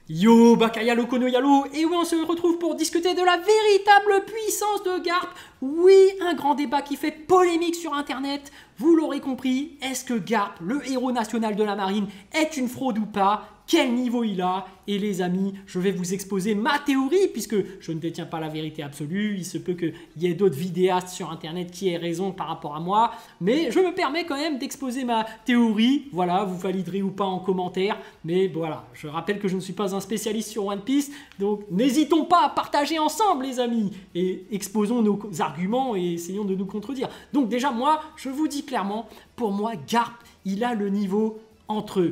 Yo, Bakaya Loco no Yalo, et oui, on se retrouve pour discuter de la véritable puissance de Garp. Oui, un grand débat qui fait polémique sur internet. Vous l'aurez compris, est-ce que Garp, le héros national de la marine, est une fraude ou pas? Quel niveau il a? Et les amis, je vais vous exposer ma théorie, puisque je ne détiens pas la vérité absolue. Il se peut qu'il y ait d'autres vidéastes sur internet qui aient raison par rapport à moi. Mais je me permets quand même d'exposer ma théorie. Voilà, vous validerez ou pas en commentaire. Mais voilà, je rappelle que je ne suis pas un spécialiste sur One Piece. Donc n'hésitons pas à partager ensemble les amis. Et exposons nos arguments et essayons de nous contredire. Donc déjà moi, je vous dis clairement, pour moi, Garp, il a le niveau entre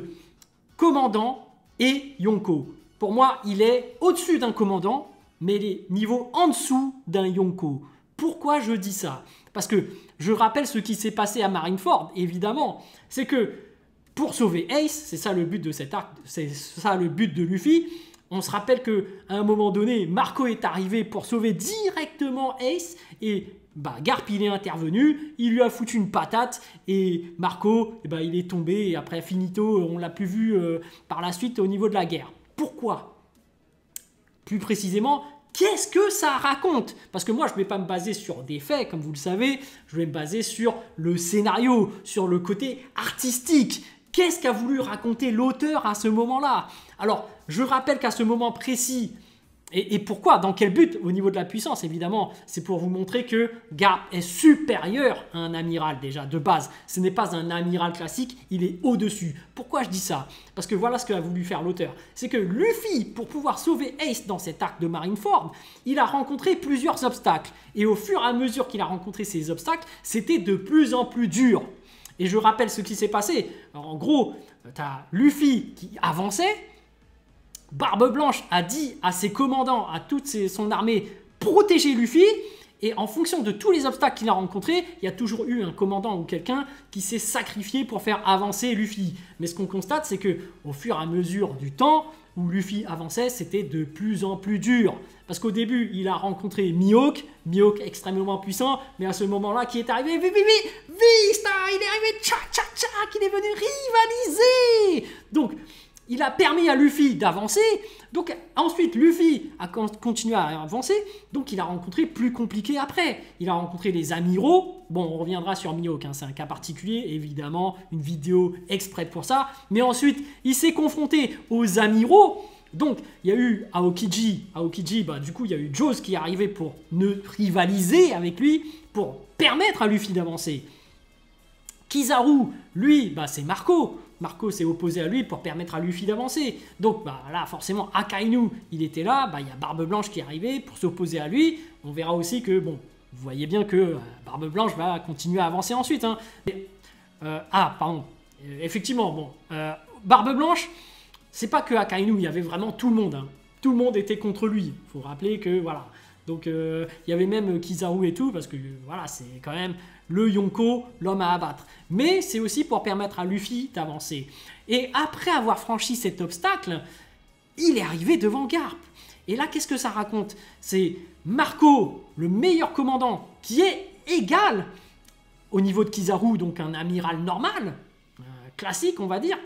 commandant et Yonko. Pour moi, il est au-dessus d'un commandant, mais il est niveau en dessous d'un Yonko. Pourquoi je dis ça? Parce que je rappelle ce qui s'est passé à Marineford, évidemment. C'est que pour sauver Ace, c'est ça le but de cet arc, c'est ça le but de Luffy. On se rappelle qu'à un moment donné, Marco est arrivé pour sauver directement Ace et Garp il est intervenu, il lui a foutu une patate et Marco il est tombé et après finito, on l'a plus vu par la suite au niveau de la guerre. Pourquoi? Plus précisément, qu'est-ce que ça raconte? Parce que moi je ne vais pas me baser sur des faits comme vous le savez, je vais me baser sur le scénario, sur le côté artistique. Qu'est-ce qu'a voulu raconter l'auteur à ce moment-là? Alors je rappelle qu'à ce moment précis, et pourquoi? Dans quel but? Au niveau de la puissance, évidemment. C'est pour vous montrer que Garp est supérieur à un amiral, déjà, de base. Ce n'est pas un amiral classique, il est au-dessus. Pourquoi je dis ça? Parce que voilà ce qu'a voulu faire l'auteur. C'est que Luffy, pour pouvoir sauver Ace dans cet arc de Marineford, il a rencontré plusieurs obstacles. Et au fur et à mesure qu'il a rencontré ces obstacles, c'était de plus en plus dur. Et je rappelle ce qui s'est passé. Alors, en gros, tu as Luffy qui avançait. Barbe Blanche a dit à ses commandants, à toute son armée, protégez Luffy. Et en fonction de tous les obstacles qu'il a rencontrés, il y a toujours eu un commandant ou quelqu'un qui s'est sacrifié pour faire avancer Luffy. Mais ce qu'on constate, c'est que au fur et à mesure du temps où Luffy avançait, c'était de plus en plus dur. Parce qu'au début, il a rencontré Mihawk, Mihawk extrêmement puissant, mais à ce moment-là, qui est arrivé, Vista, il est arrivé, tchac, il est venu rivaliser. Donc, il a permis à Luffy d'avancer. Donc ensuite, Luffy a continué à avancer. Donc il a rencontré plus compliqué après. Il a rencontré les amiraux. Bon, on reviendra sur Mihawk, hein, c'est un cas particulier, évidemment, une vidéo exprès pour ça. Mais ensuite, il s'est confronté aux amiraux. Donc, il y a eu Aokiji. Aokiji, du coup, il y a eu Jaws qui est arrivé pour ne rivaliser avec lui, pour permettre à Luffy d'avancer. Kizaru, lui, c'est Marco. Marco s'est opposé à lui pour permettre à Luffy d'avancer. Donc là, forcément, Akainu, il était là. Il y a Barbe Blanche qui est arrivé pour s'opposer à lui. On verra aussi que, vous voyez bien que Barbe Blanche va continuer à avancer ensuite. Hein. Pardon. Effectivement, Barbe Blanche, c'est pas que Akainu, il y avait vraiment tout le monde. Hein. Tout le monde était contre lui. Il faut rappeler que, voilà. Donc, il y avait même Kizaru et tout, parce que, voilà, c'est quand même le Yonko, l'homme à abattre. Mais c'est aussi pour permettre à Luffy d'avancer. Et après avoir franchi cet obstacle, il est arrivé devant Garp. Et là, qu'est-ce que ça raconte? C'est Marco, le meilleur commandant, qui est égal au niveau de Kizaru, donc un amiral normal, classique, on va dire.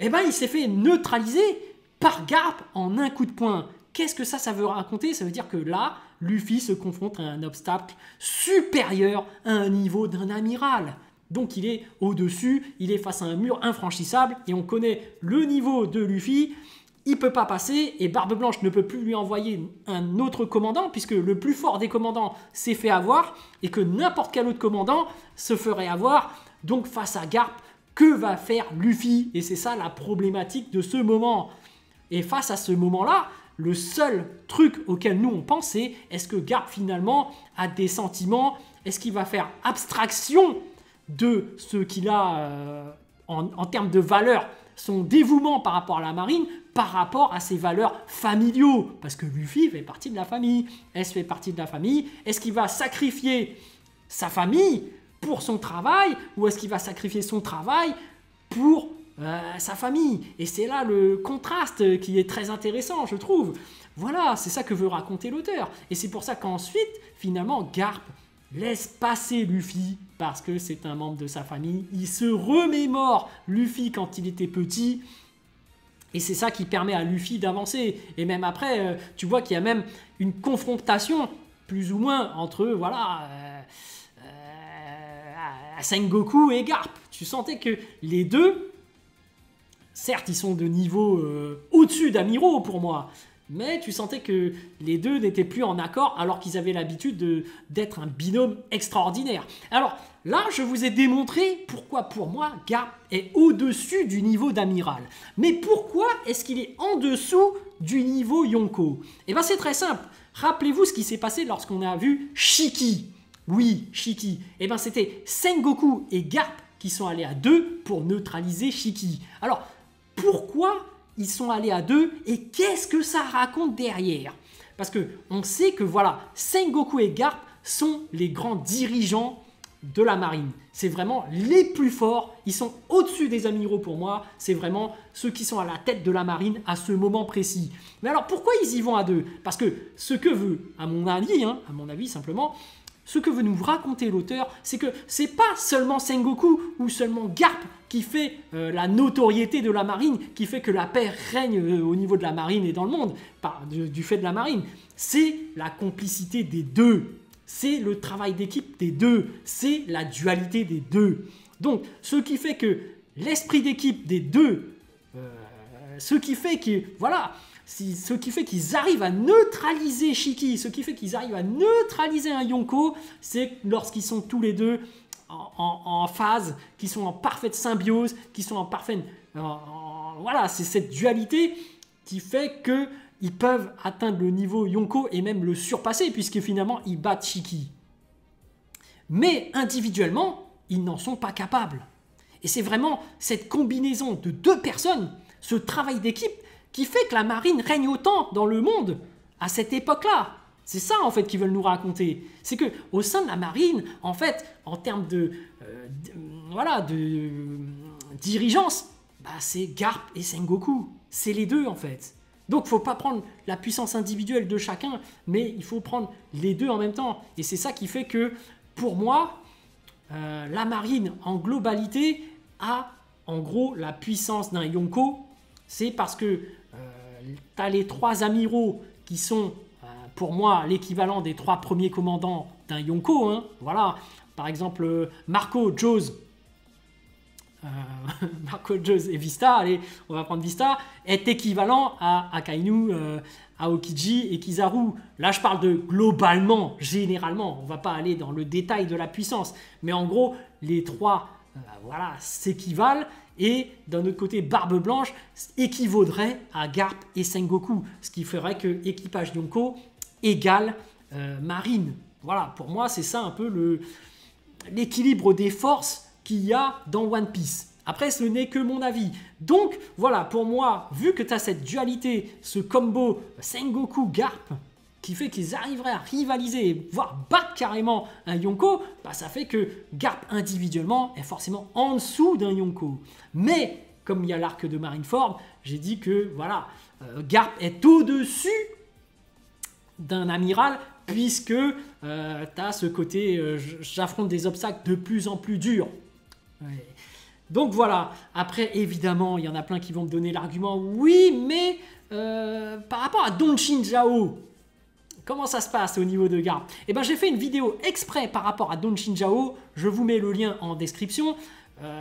Il s'est fait neutraliser par Garp en un coup de poing. Qu'est-ce que ça veut raconter? Ça veut dire que là, Luffy se confronte à un obstacle supérieur à un niveau d'un amiral. Donc il est au-dessus, il est face à un mur infranchissable et on connaît le niveau de Luffy. Il ne peut pas passer et Barbe Blanche ne peut plus lui envoyer un autre commandant puisque le plus fort des commandants s'est fait avoir et que n'importe quel autre commandant se ferait avoir. Donc face à Garp, que va faire Luffy? Et c'est ça la problématique de ce moment. Et face à ce moment-là, le seul truc auquel nous on pense, c'est est-ce que Garp finalement a des sentiments? Est-ce qu'il va faire abstraction de ce qu'il a en termes de valeurs, son dévouement par rapport à la marine, par rapport à ses valeurs familiaux? Parce que Luffy fait partie de la famille. Ace fait partie de la famille. Est-ce qu'il va sacrifier sa famille pour son travail? Ou est-ce qu'il va sacrifier son travail pour sa famille? Et c'est là le contraste qui est très intéressant, je trouve. Voilà, c'est ça que veut raconter l'auteur. Et c'est pour ça qu'ensuite, finalement, Garp laisse passer Luffy parce que c'est un membre de sa famille. Il se remémore Luffy quand il était petit. Et c'est ça qui permet à Luffy d'avancer. Et même après, tu vois qu'il y a même une confrontation, plus ou moins, entre Sengoku et Garp. Tu sentais que les deux, certes, ils sont de niveau au-dessus d'Amiro pour moi, mais tu sentais que les deux n'étaient plus en accord alors qu'ils avaient l'habitude d'être un binôme extraordinaire. Alors là, je vous ai démontré pourquoi pour moi Garp est au-dessus du niveau d'Amiral. Mais pourquoi est-ce qu'il est en dessous du niveau Yonko? Eh bien c'est très simple. Rappelez-vous ce qui s'est passé lorsqu'on a vu Shiki. Oui, Shiki. Eh bien c'était Sengoku et Garp qui sont allés à deux pour neutraliser Shiki. Alors pourquoi ils sont allés à deux et qu'est-ce que ça raconte derrière? Parce que on sait que voilà, Sengoku et Garp sont les grands dirigeants de la marine. C'est vraiment les plus forts, ils sont au-dessus des amiraux pour moi, c'est vraiment ceux qui sont à la tête de la marine à ce moment précis. Mais alors pourquoi ils y vont à deux? Parce que ce que veut, à mon avis simplement, ce que veut nous raconter l'auteur, c'est que c'est pas seulement Sengoku ou seulement Garp qui fait la notoriété de la marine, qui fait que la paix règne au niveau de la marine et dans le monde, du fait de la marine. C'est la complicité des deux, c'est le travail d'équipe des deux, c'est la dualité des deux. Donc, ce qui fait que l'esprit d'équipe des deux, ce qui fait qu'ils arrivent à neutraliser Shiki, ce qui fait qu'ils arrivent à neutraliser un Yonko, c'est lorsqu'ils sont tous les deux en phase, qui sont en parfaite symbiose, qui sont en parfaite... voilà, c'est cette dualité qui fait qu'ils peuvent atteindre le niveau Yonko et même le surpasser, puisque finalement, ils battent Shiki. Mais individuellement, ils n'en sont pas capables. Et c'est vraiment cette combinaison de deux personnes, ce travail d'équipe, qui fait que la marine règne autant dans le monde à cette époque-là. C'est ça, en fait, qu'ils veulent nous raconter. C'est qu'au sein de la marine, en fait, en termes de dirigeance, c'est Garp et Sengoku. C'est les deux, en fait. Donc, il ne faut pas prendre la puissance individuelle de chacun, mais il faut prendre les deux en même temps. Et c'est ça qui fait que, pour moi, la marine, en globalité, a, en gros, la puissance d'un Yonko. C'est parce que tu as les trois amiraux qui sont, pour moi, l'équivalent des trois premiers commandants d'un Yonko. Hein. Voilà. Par exemple, Marco, Jose. Marco, Jose et Vista, allez, on va prendre Vista, est équivalent à Akainu, Aokiji et Kizaru. Là, je parle de globalement, généralement. On ne va pas aller dans le détail de la puissance. Mais en gros, les trois s'équivalent. Et d'un autre côté, Barbe Blanche équivaudrait à Garp et Sengoku, ce qui ferait que équipage Yonko égale marine. Voilà, pour moi, c'est ça un peu l'équilibre des forces qu'il y a dans One Piece. Après, ce n'est que mon avis. Donc, voilà, pour moi, vu que tu as cette dualité, ce combo Sengoku-Garp, qui fait qu'ils arriveraient à rivaliser, voire battre carrément un Yonko, ça fait que Garp individuellement est forcément en dessous d'un Yonko. Mais, comme il y a l'arc de Marineford, j'ai dit que voilà, Garp est au-dessus d'un amiral, puisque tu as ce côté j'affronte des obstacles de plus en plus durs. Ouais. Donc voilà, après évidemment, il y en a plein qui vont me donner l'argument, oui, mais par rapport à Don Chinjao, comment ça se passe au niveau de Garp? Eh bien, j'ai fait une vidéo exprès par rapport à Don Chinjao. Je vous mets le lien en description.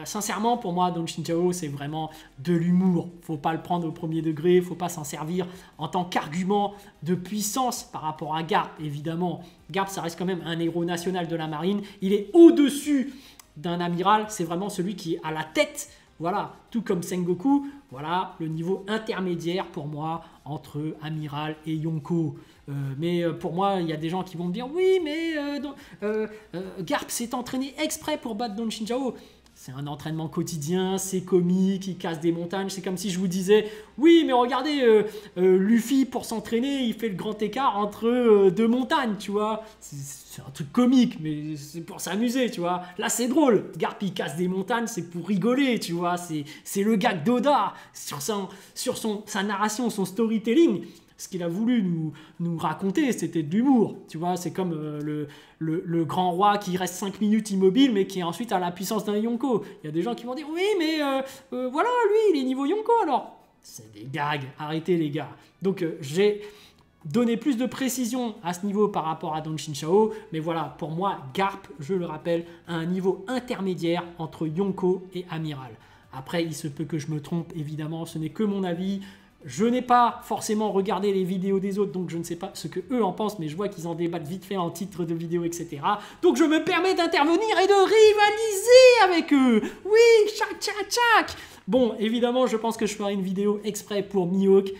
Sincèrement, pour moi, Don Chinjao, c'est vraiment de l'humour. Faut pas le prendre au premier degré. Faut pas s'en servir en tant qu'argument de puissance par rapport à Garp, évidemment. Garp, ça reste quand même un héros national de la marine. Il est au-dessus d'un amiral. C'est vraiment celui qui est à la tête. Voilà, tout comme Sengoku. Voilà, le niveau intermédiaire pour moi entre amiral et Yonko. Mais pour moi, il y a des gens qui vont me dire oui, mais Garp s'est entraîné exprès pour battre Don Chinjao. C'est un entraînement quotidien, c'est comique, il casse des montagnes. C'est comme si je vous disais oui, mais regardez, Luffy pour s'entraîner, il fait le grand écart entre deux montagnes, tu vois. C'est un truc comique, mais c'est pour s'amuser, tu vois. Là, c'est drôle. Garp, il casse des montagnes, c'est pour rigoler, tu vois. C'est le gag d'Oda sur sa narration, son storytelling. Ce qu'il a voulu nous raconter, c'était de l'humour. Tu vois, c'est comme le grand roi qui reste 5 minutes immobile, mais qui est ensuite à la puissance d'un Yonko. Il y a des gens qui vont dire, oui, mais voilà, lui, il est niveau Yonko, alors. c'est des gags, arrêtez les gars. Donc j'ai donné plus de précision à ce niveau par rapport à Don Chinchao, mais voilà, pour moi, Garp, je le rappelle, a un niveau intermédiaire entre Yonko et Amiral. Après, il se peut que je me trompe, évidemment, ce n'est que mon avis. Je n'ai pas forcément regardé les vidéos des autres, donc je ne sais pas ce que eux en pensent, mais je vois qu'ils en débattent vite fait en titre de vidéo, etc. Donc je me permets d'intervenir et de rivaliser avec eux. Oui, tchac, tchac, tchac. Bon, évidemment, je pense que je ferai une vidéo exprès pour Mihawk,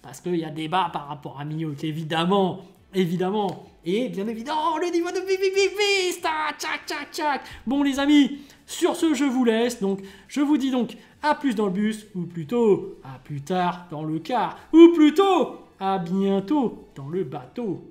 parce qu'il y a débat par rapport à Mihawk, évidemment. Évidemment. Et bien évidemment, le niveau de Beast, tchac, tchac, tchac. Bon, les amis, sur ce, je vous laisse. Donc, je vous dis donc à plus dans le bus, ou plutôt à plus tard dans le car, ou plutôt à bientôt dans le bateau.